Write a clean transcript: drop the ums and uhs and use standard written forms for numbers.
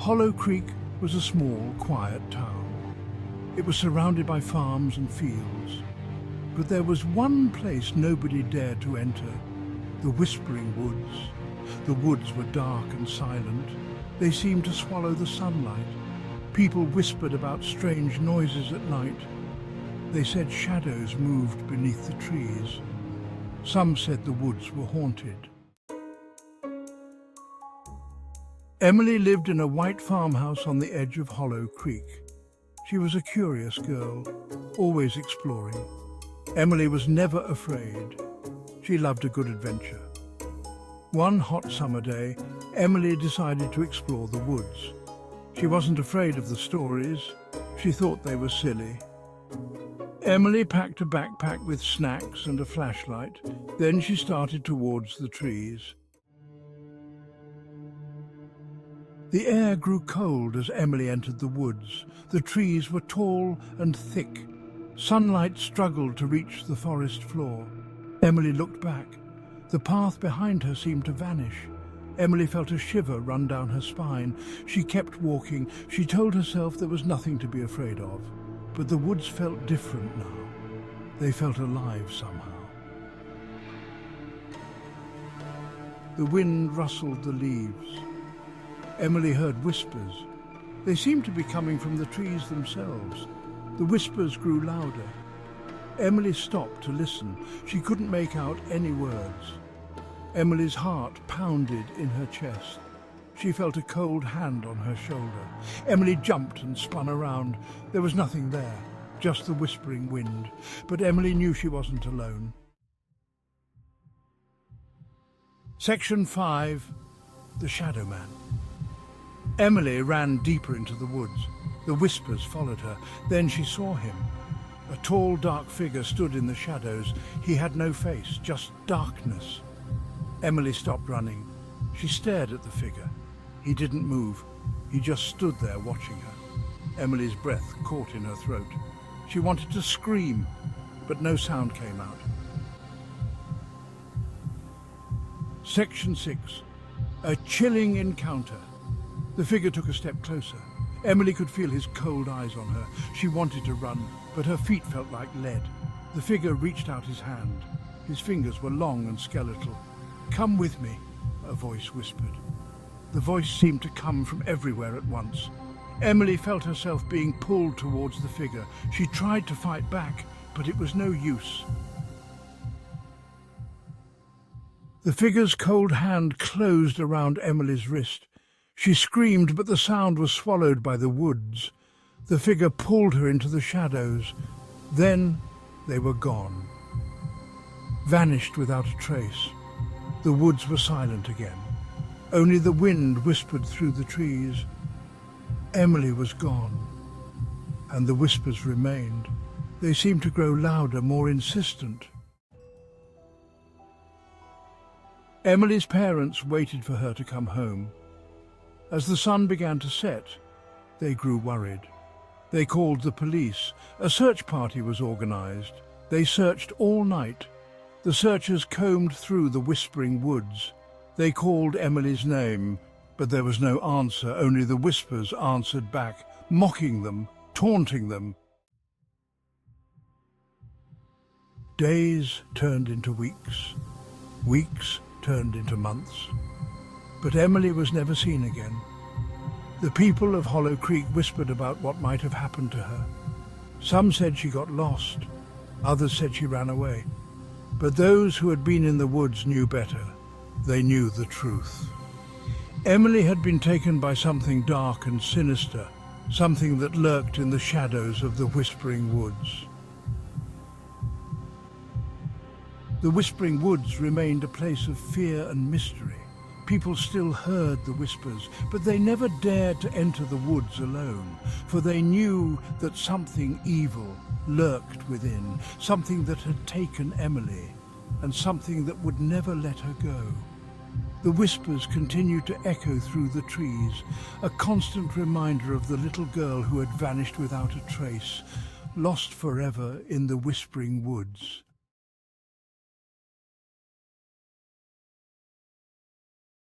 Hollow Creek was a small, quiet town. It was surrounded by farms and fields. But there was one place nobody dared to enter, the Whispering Woods. The woods were dark and silent. They seemed to swallow the sunlight. People whispered about strange noises at night. They said shadows moved beneath the trees. Some said the woods were haunted. Emily lived in a white farmhouse on the edge of Hollow Creek. She was a curious girl, always exploring. Emily was never afraid. She loved a good adventure. One hot summer day, Emily decided to explore the woods. She wasn't afraid of the stories. She thought they were silly. Emily packed a backpack with snacks and a flashlight. Then she started towards the trees. The air grew cold as Emily entered the woods. The trees were tall and thick. Sunlight struggled to reach the forest floor. Emily looked back. The path behind her seemed to vanish. Emily felt a shiver run down her spine. She kept walking. She told herself there was nothing to be afraid of. But the woods felt different now. They felt alive somehow. The wind rustled the leaves. Emily heard whispers. They seemed to be coming from the trees themselves. The whispers grew louder. Emily stopped to listen. She couldn't make out any words. Emily's heart pounded in her chest. She felt a cold hand on her shoulder. Emily jumped and spun around. There was nothing there, just the whispering wind. But Emily knew she wasn't alone. Section 5. The Shadow Man. Emily ran deeper into the woods. The whispers followed her. Then she saw him. A tall, dark figure stood in the shadows. He had no face, just darkness. Emily stopped running. She stared at the figure. He didn't move. He just stood there watching her. Emily's breath caught in her throat. She wanted to scream, but no sound came out. Section 6. A chilling encounter. The figure took a step closer. Emily could feel his cold eyes on her. She wanted to run, but her feet felt like lead. The figure reached out his hand. His fingers were long and skeletal. "Come with me," a voice whispered. The voice seemed to come from everywhere at once. Emily felt herself being pulled towards the figure. She tried to fight back, but it was no use. The figure's cold hand closed around Emily's wrist. She screamed, but the sound was swallowed by the woods. The figure pulled her into the shadows. Then they were gone, vanished without a trace. The woods were silent again. Only the wind whispered through the trees. Emily was gone, and the whispers remained. They seemed to grow louder, more insistent. Emily's parents waited for her to come home. As the sun began to set, they grew worried. They called the police. A search party was organized. They searched all night. The searchers combed through the whispering woods. They called Emily's name, but there was no answer. Only the whispers answered back, mocking them, taunting them. Days turned into weeks. Weeks turned into months. But Emily was never seen again. The people of Hollow Creek whispered about what might have happened to her. Some said she got lost. Others said she ran away. But those who had been in the woods knew better. They knew the truth. Emily had been taken by something dark and sinister, something that lurked in the shadows of the whispering woods. The whispering woods remained a place of fear and mystery. People still heard the whispers, but they never dared to enter the woods alone, for they knew that something evil lurked within, something that had taken Emily, and something that would never let her go. The whispers continued to echo through the trees, a constant reminder of the little girl who had vanished without a trace, lost forever in the whispering woods.